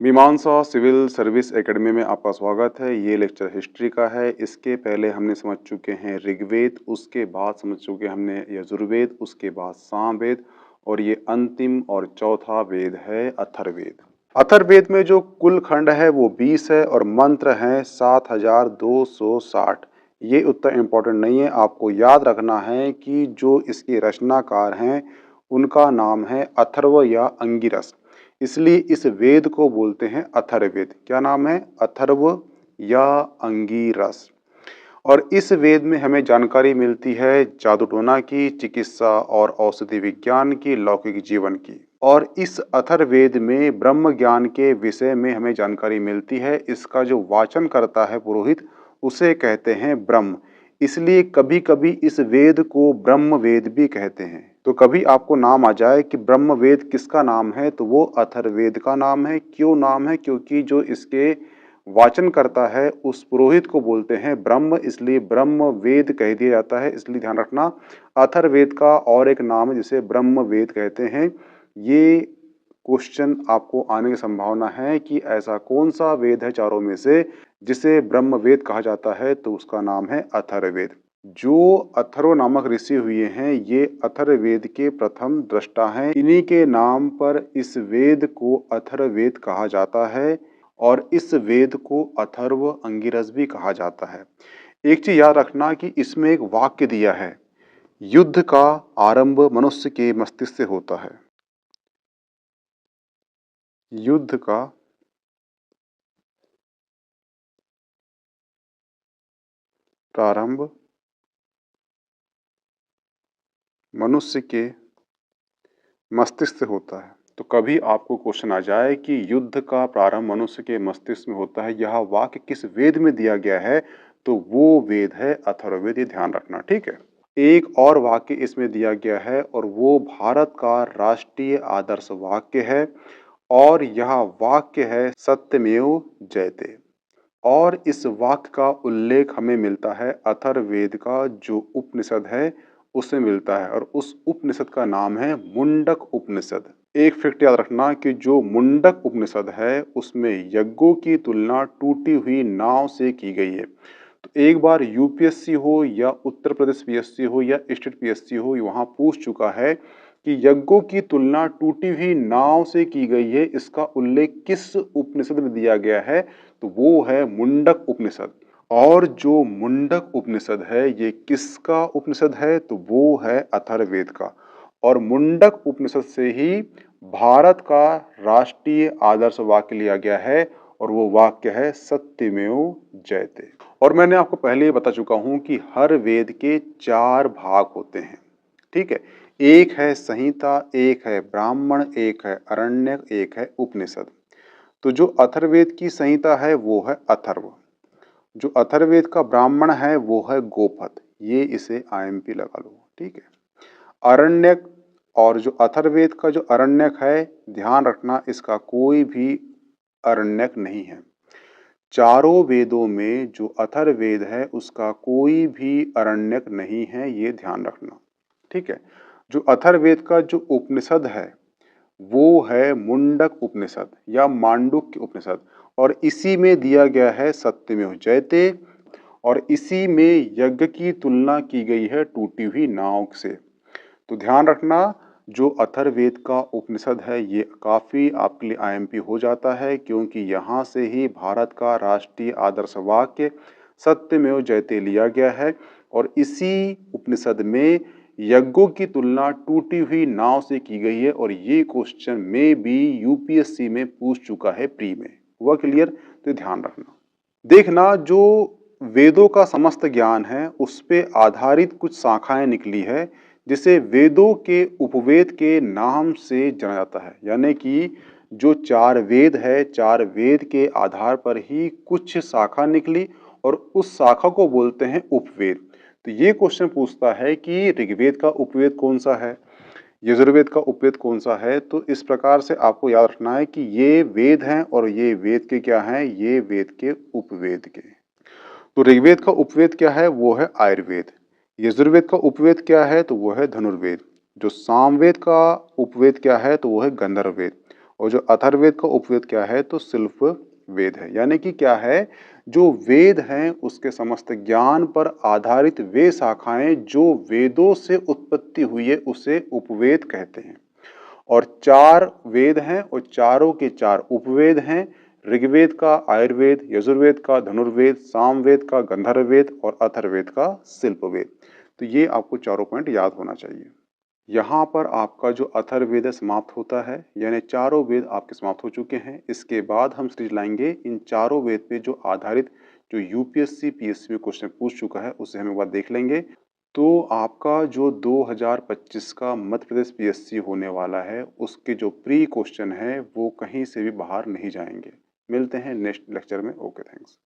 मीमांसा civil service academy में आपका स्वागत है। ये लेक्चर हिस्ट्री का है। इसके पहले हमने समझ चुके हैं ऋग्वेद, उसके बाद समझ चुके हमने यजुर्वेद, उसके बाद सामवेद और ये अंतिम और चौथा वेद है अथर्ववेद। अथर्ववेद में जो कुल खंड है वो 20 है और मंत्र हैं 7260। ये उतना इम्पोर्टेंट नहीं है, आपको याद रखना है कि जो इसके रचनाकार हैं उनका नाम है अथर्व या अंगिरस, इसलिए इस वेद को बोलते हैं अथर्ववेद। क्या नाम है? अथर्व या अंगिरस। और इस वेद में हमें जानकारी मिलती है जादू टोना की, चिकित्सा और औषधि विज्ञान की, लौकिक जीवन की। और इस अथर्ववेद में ब्रह्म ज्ञान के विषय में हमें जानकारी मिलती है। इसका जो वाचन करता है पुरोहित, उसे कहते हैं ब्रह्म। इसलिए कभी कभी इस वेद को ब्रह्म वेद भी कहते हैं। तो कभी आपको नाम आ जाए कि ब्रह्म वेद किसका नाम है, तो वो अथर्ववेद का नाम है। क्यों नाम है? क्योंकि जो इसके वाचन करता है उस पुरोहित को बोलते हैं ब्रह्म, इसलिए ब्रह्म वेद कह दिया जाता है। इसलिए ध्यान रखना, अथर्ववेद का और एक नाम है जिसे ब्रह्म वेद कहते हैं। ये क्वेश्चन आपको आने की संभावना है कि ऐसा कौन सा वेद है चारों में से जिसे ब्रह्म वेद कहा जाता है, तो उसका नाम है अथर्ववेद। जो अथर्व नामक ऋषि हुए हैं ये अथर्ववेद के प्रथम दृष्टा हैं। इन्हीं के नाम पर इस वेद को अथर्ववेद कहा जाता है और इस वेद को अथर्व अंगिरस भी कहा जाता है। एक चीज याद रखना कि इसमें एक वाक्य दिया है, युद्ध का आरंभ मनुष्य के मस्तिष्क से होता है। युद्ध का प्रारंभ मनुष्य के मस्तिष्क से होता है। तो कभी आपको क्वेश्चन आ जाए कि युद्ध का प्रारंभ मनुष्य के मस्तिष्क में होता है, यह वाक्य किस वेद में दिया गया है, तो वो वेद है अथर्ववेद। ये ध्यान रखना, ठीक है। एक और वाक्य इसमें दिया गया है और वो भारत का राष्ट्रीय आदर्श वाक्य है और यह वाक्य है सत्यमेव जयते। और इस वाक्य का उल्लेख हमें मिलता है अथर्ववेद का जो उपनिषद है उसमें मिलता है और उस उपनिषद का नाम है मुंडक उपनिषद। एक फैक्ट याद रखना कि जो मुंडक उपनिषद है उसमें यज्ञों की तुलना टूटी हुई नाव से की गई है। तो एक बार यूपीएससी हो या उत्तर प्रदेश पीएससी हो या स्टेट पीएससी हो, वहां पूछ चुका है कि यज्ञों की तुलना टूटी हुई नाव से की गई है, इसका उल्लेख किस उपनिषद में दिया गया है, तो वो है मुंडक उपनिषद। और जो मुंडक उपनिषद है ये किसका उपनिषद है, तो वो है अथर्ववेद का। और मुंडक उपनिषद से ही भारत का राष्ट्रीय आदर्श वाक्य लिया गया है और वो वाक्य है सत्यमेव जयते। और मैंने आपको पहले ही बता चुका हूं कि हर वेद के 4 भाग होते हैं, ठीक है। एक है संहिता, एक है ब्राह्मण, एक है अरण्यक, एक है उपनिषद। तो जो अथर्ववेद की संहिता है वो है अथर्व, जो अथर्ववेद का ब्राह्मण है वो है गोपथ। ये इसे आईएमपी लगा लो, ठीक है। अरण्यक और जो अथर्ववेद का जो अरण्यक है, ध्यान रखना इसका कोई भी अरण्यक नहीं है। चारों वेदों में जो अथर्ववेद है उसका कोई भी अरण्यक नहीं है, ये ध्यान रखना, ठीक है। जो अथर्ववेद का जो उपनिषद है वो है मुंडक उपनिषद या मांडुक्य उपनिषद और इसी में दिया गया है सत्यमेव जयते और इसी में यज्ञ की तुलना की गई है टूटी हुई नाव से। तो ध्यान रखना, जो अथर्ववेद का उपनिषद है ये काफ़ी आपके लिए आईएमपी हो जाता है क्योंकि यहाँ से ही भारत का राष्ट्रीय आदर्श वाक्य सत्यमेव जयते लिया गया है और इसी उपनिषद में यज्ञों की तुलना टूटी हुई नाव से की गई है और ये क्वेश्चन में भी यूपीएससी में पूछ चुका है प्री में। हुआ क्लियर? तो ध्यान रखना। देखना, जो वेदों का समस्त ज्ञान है उस पे आधारित कुछ शाखाएं निकली है जिसे वेदों के उपवेद के नाम से जाना जाता है। यानी कि जो 4 वेद है, 4 वेद के आधार पर ही कुछ शाखा निकली और उस शाखा को बोलते हैं उपवेद। तो ये क्वेश्चन पूछता है कि ऋग्वेद का उपवेद कौन सा है, यजुर्वेद का उपवेद कौन सा है। तो इस प्रकार से आपको याद रखना है कि ये वेद हैं और ये वेद के क्या हैं, ये वेद के उपवेद के। तो ऋग्वेद का उपवेद क्या है, वो है आयुर्वेद। यजुर्वेद का उपवेद क्या है, तो वो है धनुर्वेद। जो सामवेद का उपवेद क्या है, तो वो है गंधर्ववेद। और जो अथर्ववेद का उपवेद क्या है, तो शिल्प वेद है। यानी कि क्या है, जो वेद हैं उसके समस्त ज्ञान पर आधारित वे शाखाएं जो वेदों से उत्पत्ति हुई है उसे उपवेद कहते हैं। और 4 वेद हैं और चारों के 4 उपवेद हैं। ऋग्वेद का आयुर्वेद, यजुर्वेद का धनुर्वेद, सामवेद का गंधर्ववेद और अथर्ववेद का शिल्पवेद। तो ये आपको चारों पॉइंट याद होना चाहिए। यहाँ पर आपका जो अथर्ववेद समाप्त होता है, यानी चारों वेद आपके समाप्त हो चुके हैं। इसके बाद हम सीरीज लाएंगे इन चारों वेद पे जो आधारित जो यूपीएससी पीएससी में क्वेश्चन पूछ चुका है उसे हम एक बार देख लेंगे। तो आपका जो 2025 का मध्य प्रदेश पीएससी होने वाला है उसके जो प्री क्वेश्चन है वो कहीं से भी बाहर नहीं जाएंगे। मिलते हैं नेक्स्ट लेक्चर में। Okay, thanks.